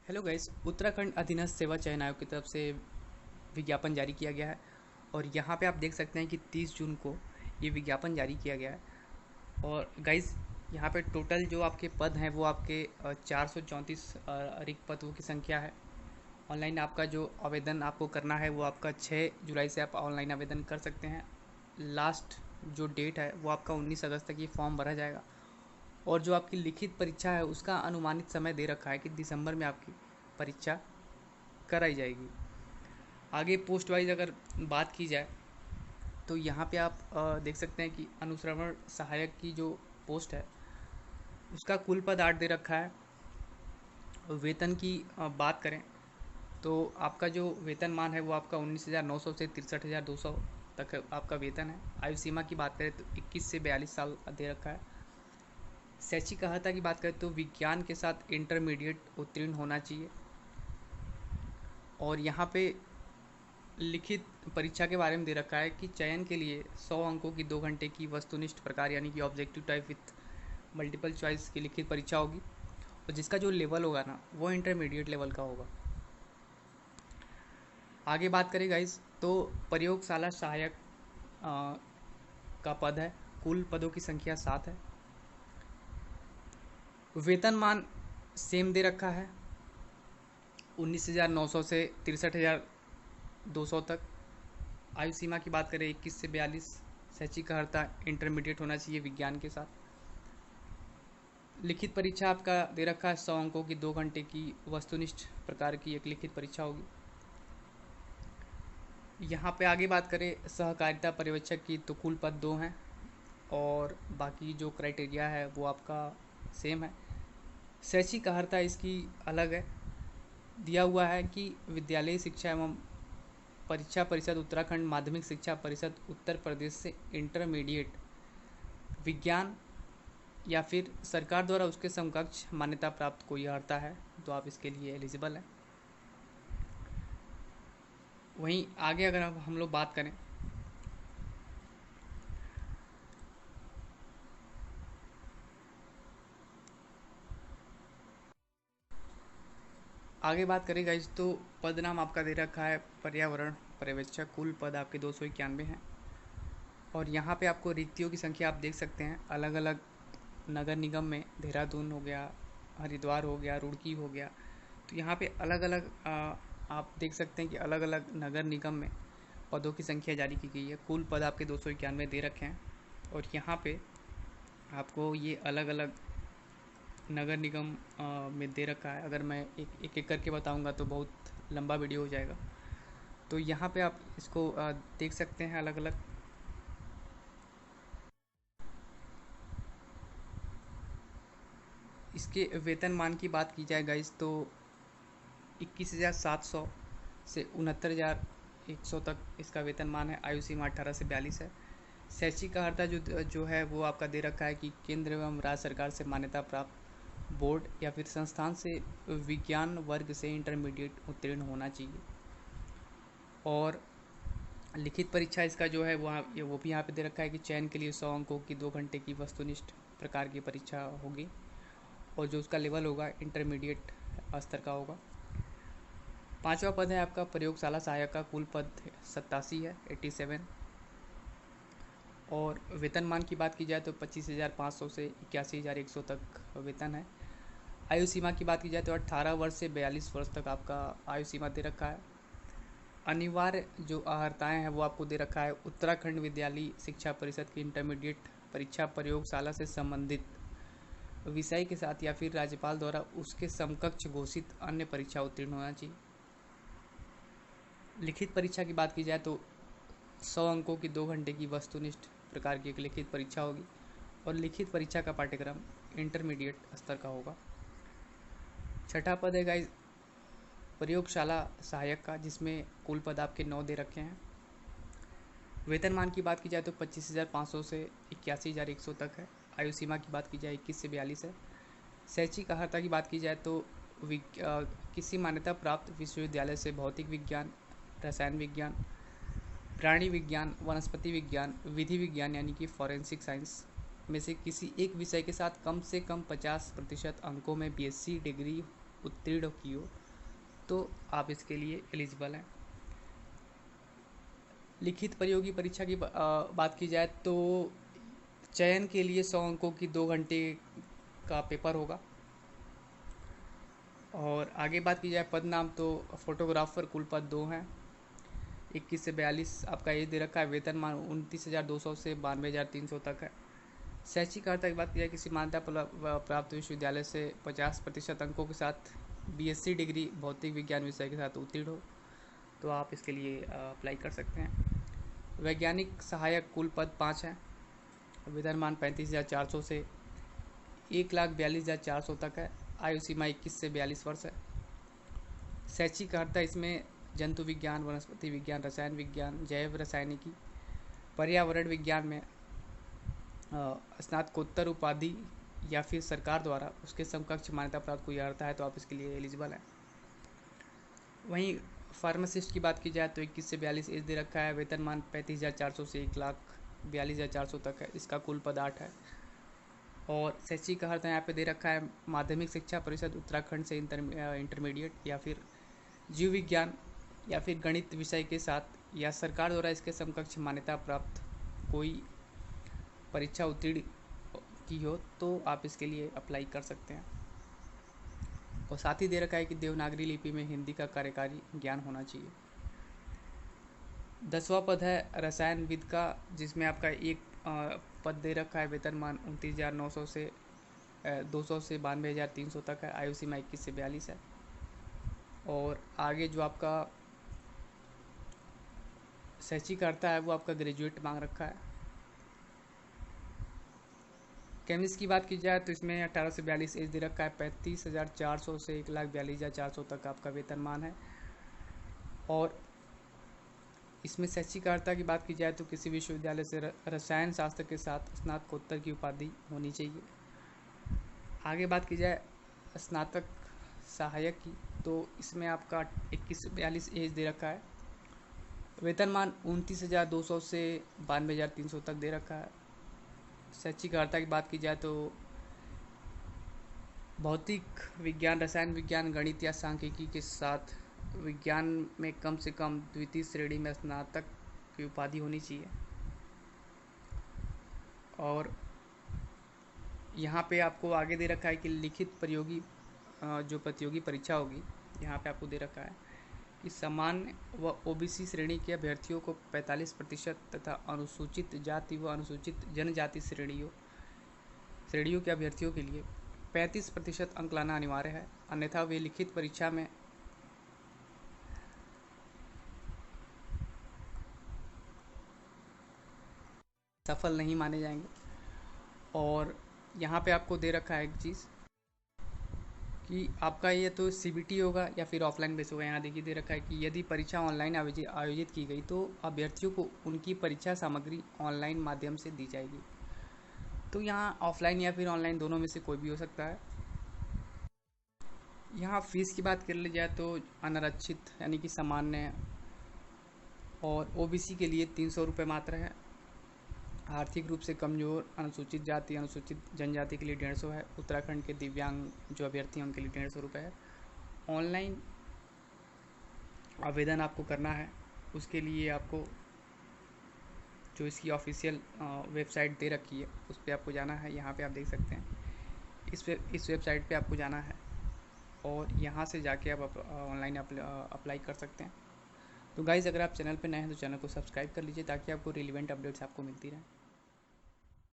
Hello guys, Uttarakhand अधीनस्थ सेवा चयन आयोग की तरफ से विज्ञापन जारी किया गया है। और यहाँ पे आप देख सकते हैं कि 30 जून को ये विज्ञापन जारी किया गया है। और गाइस, यहाँ पे टोटल जो आपके पद हैं वो आपके 434 रिक्त पदों की संख्या है। ऑनलाइन आपका जो आवेदन आपको करना है वो आपका 6 जुलाई से आप ऑनलाइन आवेदन कर सकते हैं। लास्ट जो डेट है वो आपका 19 अगस्त तक ये फॉर्म भरा जाएगा। और जो आपकी लिखित परीक्षा है उसका अनुमानित समय दे रखा है कि दिसंबर में आपकी परीक्षा कराई जाएगी। आगे पोस्ट वाइज अगर बात की जाए तो यहाँ पे आप देख सकते हैं कि अनुश्रवण सहायक की जो पोस्ट है उसका कुल पद 8 दे रखा है। वेतन की बात करें तो आपका जो वेतनमान है वो आपका 19,900 से 63,200 तक आपका वेतन है। आयु सीमा की बात करें तो 21 से 42 साल दे रखा है। शैक्षिक अर्हता की बात करें तो विज्ञान के साथ इंटरमीडिएट उत्तीर्ण होना चाहिए। और यहाँ पे लिखित परीक्षा के बारे में दे रखा है कि चयन के लिए 100 अंकों की 2 घंटे की वस्तुनिष्ठ प्रकार यानी कि objective type with multiple choice की लिखित परीक्षा होगी। और जिसका जो लेवल होगा ना वो इंटरमीडिएट लेवल का होगा। आगे बात करें गाइस तो प्रयोगशाला सहायक का पद है। कुल पदों की संख्या 7 है। वेतनमान सेम दे रखा है 19,900 से 63,200 तक। आयु सीमा की बात करें 21 से 42। शैक्षिक अर्हता इंटरमीडिएट होना चाहिए विज्ञान के साथ। लिखित परीक्षा आपका दे रखा है 100 अंकों की 2 घंटे की वस्तुनिष्ठ प्रकार की एक लिखित परीक्षा होगी। यहाँ पे आगे बात करें सहकारिता पर्यवेक्षक की तो कुल पद 2 हैं। और बाकी जो क्राइटेरिया है वो आपका सेम है। शैक्षिक अर्हता इसकी अलग है। दिया हुआ है कि विद्यालयी शिक्षा एवं परीक्षा परिषद उत्तराखंड माध्यमिक शिक्षा परिषद उत्तर प्रदेश से इंटरमीडिएट विज्ञान या फिर सरकार द्वारा उसके समकक्ष मान्यता प्राप्त कोई अर्हता है तो आप इसके लिए एलिजिबल हैं। वहीं आगे अगर हम लोग बात करें गाइस तो पद नाम आपका दे रखा है पर्यावरण पर्यवेक्षक। कुल पद आपके 291 हैं। और यहाँ पे आपको रिक्तियों की संख्या आप देख सकते हैं अलग अलग नगर निगम में। देहरादून हो गया, हरिद्वार हो गया, रुड़की हो गया। तो यहाँ पे अलग अलग आप देख सकते हैं कि अलग अलग नगर निगम में पदों की संख्या जारी की गई है। कुल पद आपके 291 दे रखे हैं। और यहाँ पे आपको ये अलग अलग नगर निगम में दे रखा है। अगर मैं एक एक करके बताऊंगा तो बहुत लंबा वीडियो हो जाएगा। तो यहाँ पे आप इसको देख सकते हैं अलग अलग। इसके वेतनमान की बात की जाए गाइस तो 21,700 से 69,100 तक इसका वेतनमान है। आयु सीमा 18 से 42 है। शैक्षिक अर्हता जो है वो आपका दे रखा है कि केंद्र एवं राज्य सरकार से मान्यता प्राप्त बोर्ड या फिर संस्थान से विज्ञान वर्ग से इंटरमीडिएट उत्तीर्ण होना चाहिए। और लिखित परीक्षा इसका जो है वो भी यहाँ पे दे रखा है कि चयन के लिए 100 अंकों की 2 घंटे की वस्तुनिष्ठ प्रकार की परीक्षा होगी। और जो उसका लेवल होगा इंटरमीडिएट स्तर का होगा। पांचवा पद है आपका प्रयोगशाला सहायक का। कुल पद 87 है 87। और वेतनमान की बात की जाए तो 25,500 से 81,100 तक वेतन है। आयु सीमा की बात की जाए तो 18 वर्ष से 42 वर्ष तक आपका आयु सीमा दे रखा है। अनिवार्य जो अर्हताएँ हैं वो आपको दे रखा है उत्तराखंड विद्यालय शिक्षा परिषद की इंटरमीडिएट परीक्षा प्रयोगशाला से संबंधित विषय के साथ या फिर राज्यपाल द्वारा उसके समकक्ष घोषित अन्य परीक्षा उत्तीर्ण होना चाहिए। लिखित परीक्षा की बात की जाए तो 100 अंकों की 2 घंटे की वस्तुनिष्ठ प्रकार की एक लिखित परीक्षा होगी। और लिखित परीक्षा का पाठ्यक्रम इंटरमीडिएट स्तर का होगा। छठा पद है गाइस प्रयोगशाला सहायक का, जिसमें कुल पद आपके 9 दे रखे हैं। वेतनमान की बात की जाए तो 25,500 से 81,100 तक है। आयु सीमा की बात की जाए 21 से 42 है। शैक्षिक अर्हता की बात की जाए तो किसी मान्यता प्राप्त विश्वविद्यालय से भौतिक विज्ञान, रसायन विज्ञान, प्राणी विज्ञान, वनस्पति विज्ञान, विधि विज्ञान यानी कि फॉरेंसिक साइंस में से किसी एक विषय के साथ कम से कम 50% अंकों में बीएससी डिग्री उत्तीर्ण की हो तो आप इसके लिए एलिजिबल हैं। लिखित प्रतियोगी परीक्षा की बात की जाए तो चयन के लिए 100 अंकों की 2 घंटे का पेपर होगा। और आगे बात की जाए पद नाम तो फोटोग्राफर कुल पद 2 हैं। 21 से 42 आपका एज दे रखा है। वेतनमान 29,200 से 92,300 तक है। शैक्षिक अर्हता की बात की जाए किसी मान्यता प्राप्त विश्वविद्यालय से 50% अंकों के साथ बीएससी डिग्री भौतिक विज्ञान विषय के साथ उत्तीर्ण हो तो आप इसके लिए अप्लाई कर सकते हैं। वैज्ञानिक सहायक कुल पद 5 हैं। वेतनमान 35,400 से 1,42,400 तक है। आयु सीमा 21 से 42 वर्ष है। शैक्षिक अर्हता इसमें जंतु विज्ञान, वनस्पति विज्ञान, रसायन विज्ञान, जैव रसायनिकी, पर्यावरण विज्ञान में स्नातकोत्तर उपाधि या फिर सरकार द्वारा उसके समकक्ष मान्यता प्राप्त कोई अर्हता है तो आप इसके लिए एलिजिबल हैं। वहीं फार्मासिस्ट की बात की जाए तो 21 से 42 एज दे रखा है। वेतनमान 35,400 से 1,42,400 तक है। इसका कुल पद 8 है। और शैक्षिक अर्हता यहाँ पे दे रखा है माध्यमिक शिक्षा परिषद उत्तराखंड से इंटरमीडिएट या फिर जीव विज्ञान या फिर गणित विषय के साथ या सरकार द्वारा इसके समकक्ष मान्यता प्राप्त कोई परीक्षा उत्तीर्ण की हो तो आप इसके लिए अप्लाई कर सकते हैं। और साथ ही दे रखा है कि देवनागरी लिपि में हिंदी का कार्यकारी ज्ञान होना चाहिए। 10वां पद है रसायनविद का, जिसमें आपका एक पद दे रखा है। वेतनमान 29,900 से 200 से 92,300 तक है। आयु सीमा 21 से 42 है। और आगे जो आपका शैक्षिक अर्हता है वो आपका ग्रेजुएट मांग रखा है। केमिस्ट की बात की जाए तो इसमें 18 से 42 एज दे रखा है। 35,400 से 1,42,400 तक आपका वेतनमान है। और इसमें शैक्षिक अर्हता की बात की जाए तो किसी विश्वविद्यालय से रसायन शास्त्र के साथ स्नातकोत्तर की उपाधि होनी चाहिए। आगे बात की जाए स्नातक सहायक की तो इसमें आपका 21 से 42 एज दे रखा है। वेतनमान 29,200 से 92,300 तक दे रखा है। शैक्षिक अर्हता की बात की जाए तो भौतिक विज्ञान, रसायन विज्ञान, गणित या सांख्यिकी के साथ विज्ञान में कम से कम द्वितीय श्रेणी में स्नातक की उपाधि होनी चाहिए। और यहाँ पे आपको आगे दे रखा है कि लिखित जो प्रतियोगी परीक्षा होगी, यहाँ पे आपको दे रखा है कि सामान्य व ओबीसी श्रेणी के अभ्यर्थियों को 45% तथा अनुसूचित जाति व अनुसूचित जनजाति श्रेणियों के अभ्यर्थियों के लिए 35% अंक लाना अनिवार्य है, अन्यथा वे लिखित परीक्षा में सफल नहीं माने जाएंगे। और यहाँ पे आपको दे रखा है एक चीज़ कि आपका ये तो सीबीटी होगा या फिर ऑफलाइन बेस होगा। यहाँ देखिए दे रखा है कि यदि परीक्षा ऑनलाइन आयोजित की गई तो अभ्यर्थियों को उनकी परीक्षा सामग्री ऑनलाइन माध्यम से दी जाएगी। तो यहाँ ऑफलाइन या फिर ऑनलाइन दोनों में से कोई भी हो सकता है। यहाँ फीस की बात कर ली जाए तो अनारक्षित यानी कि सामान्य और ओबीसी के लिए 300 रुपये मात्र है। आर्थिक रूप से कमजोर, अनुसूचित जाति, अनुसूचित जनजाति के लिए 150 है। उत्तराखंड के दिव्यांग जो अभ्यर्थी हैं उनके लिए 150 रुपये है। ऑनलाइन आवेदन आपको करना है, उसके लिए आपको जो इसकी ऑफिशियल वेबसाइट दे रखी है उस पर आपको जाना है। यहाँ पे आप देख सकते हैं इस वेबसाइट पे आपको जाना है और यहाँ से जाके आप ऑनलाइन अप्लाई कर सकते हैं। तो गाइज़ अगर आप चैनल पे नए हैं तो चैनल को सब्सक्राइब कर लीजिए ताकि आपको रिलेवेंट अपडेट्स आपको मिलती रहें।